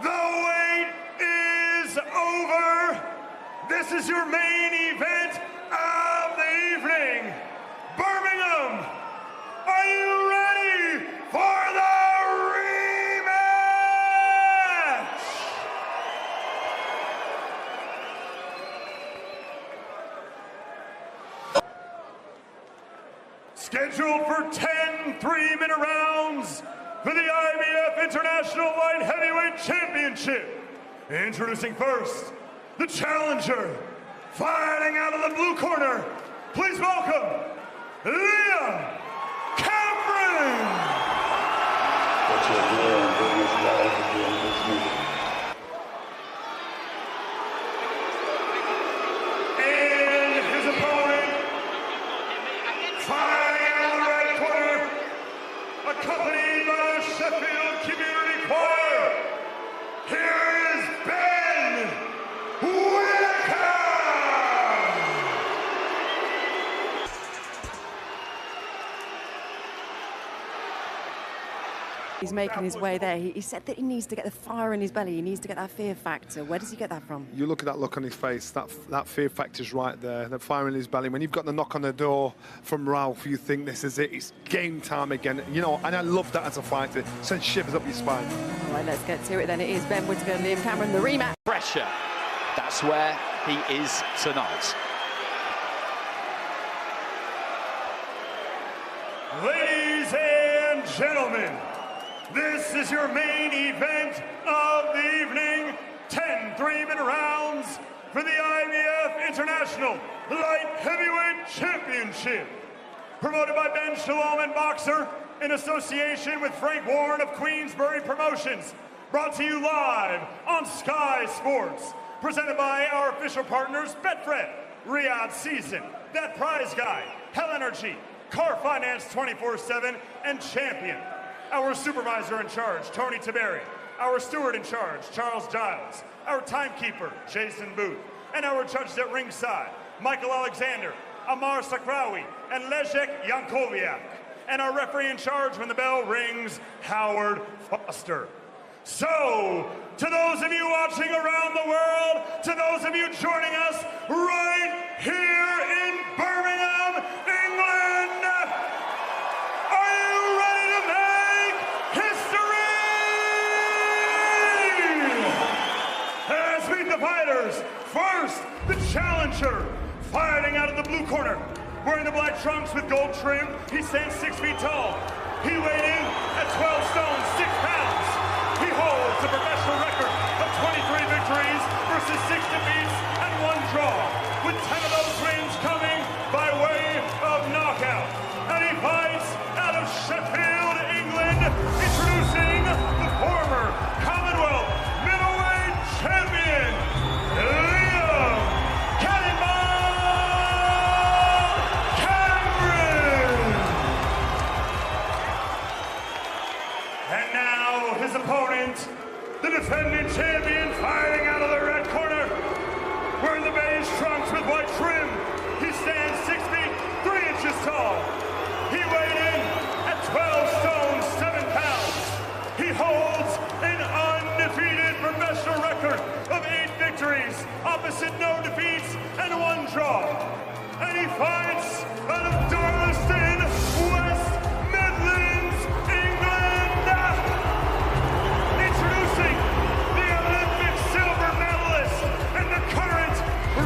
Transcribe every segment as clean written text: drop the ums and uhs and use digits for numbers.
The wait is over. This is your main event of the evening. Birmingham, are you ready for the rematch? Scheduled for 10 3-minute rounds for the IBF International Light Heavyweight Championship. Introducing first, the challenger, fighting out of the blue corner. Please welcome, Liam Cameron. What's your deal on doing this live at the end of this meeting? And his opponent, fighting out of the red corner, accompanied by the Sheffield Community Choir. Here is Ben Whittaker. He's making his way there. He said that he needs to get the fire in his belly. He needs to get that fear factor. Where does he get that from? You look at that look on his face. That fear factor's right there. The fire in his belly. When you've got the knock on the door from Ralph, you think this is it. It's game time again. You know, and I love that as a fighter. Sends shivers up your spine. All right, let's get to it then. It is Ben Whittaker and Liam Cameron, the rematch. Pressure. That's where he is tonight. Ladies and gentlemen, this is your main event of the evening. 10 3-minute rounds for the IBF International Light Heavyweight Championship. Promoted by Ben Shalom and Boxer in association with Frank Warren of Queensbury Promotions. Brought to you live on Sky Sports. Presented by our official partners, Betfred, Riyadh Season, That Prize Guy, Hell Energy, Car Finance 24/7, and Champion. Our supervisor in charge, Tony Tiberi. Our steward in charge, Charles Giles. Our timekeeper, Jason Booth. And our judges at ringside, Michael Alexander, Amar Sakrawi, and Leszek Jankowiak. And our referee in charge when the bell rings, Howard Foster. So, to those of you watching around the world, to those of you joining us right here in Birmingham, England, are you ready to make history? Let's meet the fighters. First, the challenger, fighting out of the blue corner. Wearing the black trunks with gold trim, he stands 6 feet tall. He weighed in at 12 stone, 6 pounds. He holds a professional record of 23 victories versus 6 defeats and 1 draw, with 10 of those wins coming by way of knockout. And he fights out of Sheffield, England, introducing the former Commonwealth middleweight champion, Liam Cameron. And now his opponent, the defending champion, fighting out of the red corner, wearing the beige trunks with white trim. He stands 6 feet 3 inches tall. He weighed in at 12 stone 7 pounds. He holds an undefeated professional record of 8 victories, opposite no defeats and 1 draw. And he fights out of Darlaston, West Midlands, England. Introducing the Olympic silver medalist and the current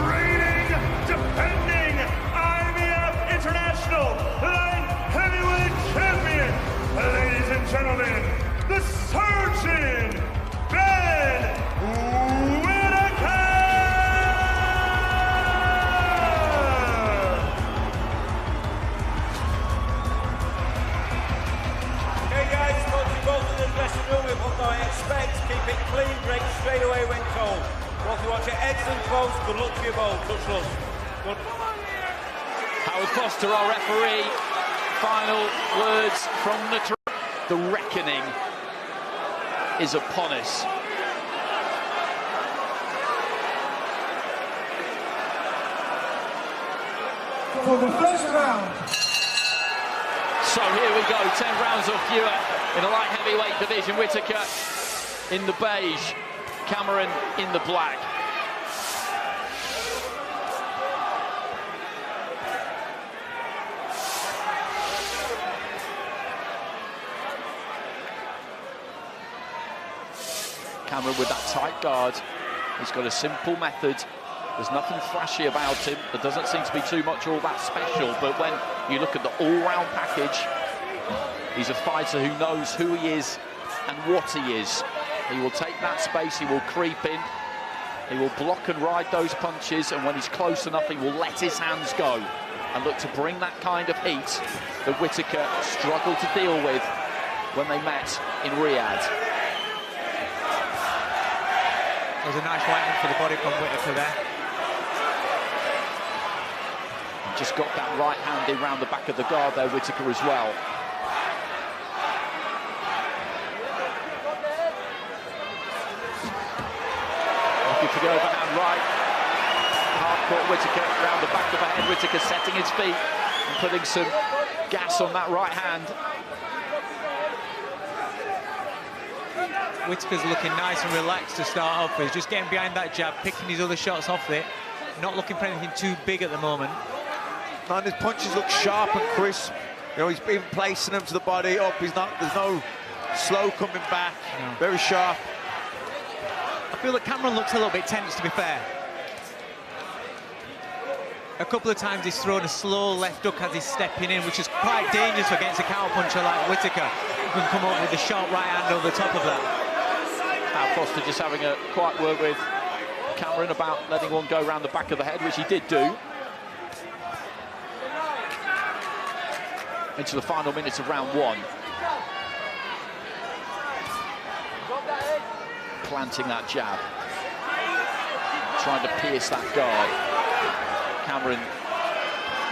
reigning, defending IBF International Light Heavyweight Champion. Ladies and gentlemen, the surgeon, Ben Whittaker. Okay guys, got you both in the dressing room with what I expect. Keep it clean, break straight away when told. Both you watch your heads and close, good luck to you both. Touch luck. Good. Howard Foster, our referee. Final words from the reckoning is upon us. For the first round. So here we go, 10 rounds or fewer in the light heavyweight division. Whittaker in the beige, Cameron in the black. Cameron with that tight guard. He's got a simple method. There's nothing flashy about him. There doesn't seem to be too much all that special, but when you look at the all-round package, he's a fighter who knows who he is and what he is. He will take that space, he will creep in, he will block and ride those punches, and when he's close enough, he will let his hands go and look to bring that kind of heat that Whittaker struggled to deal with when they met in Riyadh. There's a nice right hand for the body from Whittaker there. Just got that right hand in round the back of the guard there, Whittaker as well. Looking for the overhand right. Hard-caught Whittaker round the back of the head. Whittaker setting his feet and putting some gas on that right hand. Whittaker's looking nice and relaxed to start off with. He's just getting behind that jab, picking his other shots off it. Not looking for anything too big at the moment. And his punches look sharp and crisp. You know, he's been placing them to the body up. There's no slow coming back. No. Very sharp. I feel that Cameron looks a little bit tense, to be fair. A couple of times he's thrown a slow left hook as he's stepping in, which is quite dangerous against a counter-puncher like Whittaker, who can come up with a sharp right hand over the top of that. Now Foster just having a quiet word with Cameron about letting one go round the back of the head, which he did do. Into the final minutes of round one. Planting that jab. Trying to pierce that guard. Cameron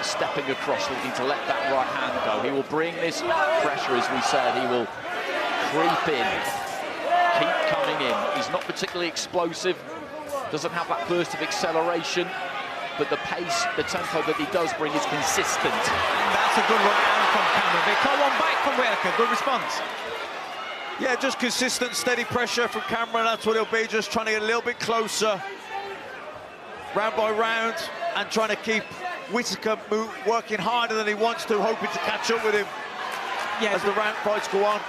stepping across, looking to let that right hand go. He will bring this pressure, as we said. He will creep in, keep coming in. He's not particularly explosive, doesn't have that burst of acceleration, but the pace, the tempo that he does bring is consistent. And that's a good right hand from Cameron. They call one back from Whittaker. Good response. Yeah, just consistent, steady pressure from Cameron. That's what he'll be, just trying to get a little bit closer, round by round, and trying to keep Whittaker working harder than he wants to, hoping to catch up with him as the round fights go on.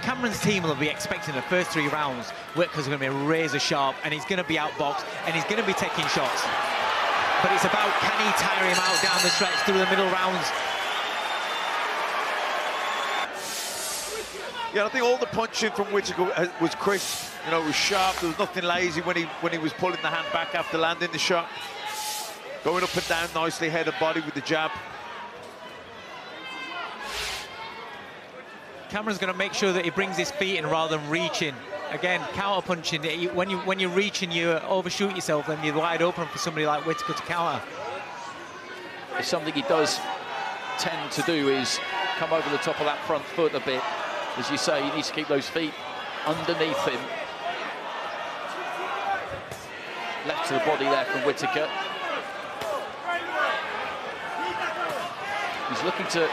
Cameron's team will be expecting the first 3 rounds. Whittaker's going to be razor sharp, and he's going to be outboxed, and he's going to be taking shots. But it's about, can he tire him out down the stretch through the middle rounds? Yeah, I think all the punching from Whittaker was crisp. You know, it was sharp. There was nothing lazy when he was pulling the hand back after landing the shot. Going up and down nicely, head and body with the jab. Cameron's going to make sure that he brings his feet in rather than reaching. Again, counter punching. When you're reaching, you overshoot yourself, and you're wide open for somebody like Whittaker to counter. It's something he does tend to do, is come over the top of that front foot a bit. As you say, he needs to keep those feet underneath him. Left to the body there from Whittaker. He's looking to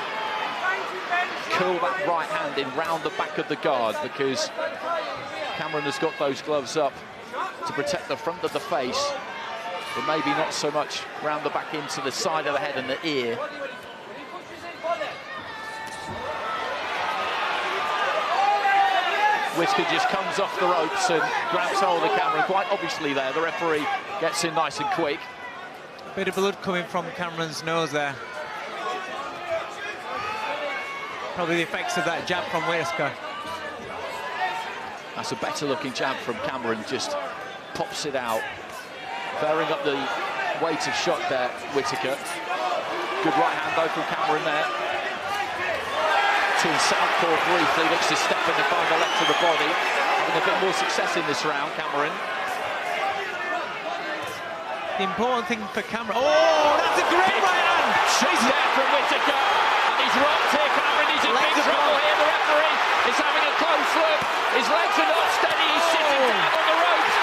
curl that right hand in round the back of the guard, because Cameron has got those gloves up to protect the front of the face, but maybe not so much round the back into the side of the head and the ear. Whittaker just comes off the ropes and grabs hold of Cameron. Quite obviously there, the referee gets in nice and quick. Bit of blood coming from Cameron's nose there. Probably the effects of that jab from Whittaker. That's a better looking jab from Cameron, just pops it out. Bearing up the weight of shot there, Whittaker. Good right hand though from Cameron there. To southpaw briefly, looks to step in and find the left of the body. Having a bit more success in this round, Cameron. The important thing for Cameron... Oh, that's a great right hand! She's there from Whittaker, and he's rocked here, Cameron. He's in big trouble here. The referee is having a close look. His legs are not steady. He's sitting down on the ropes.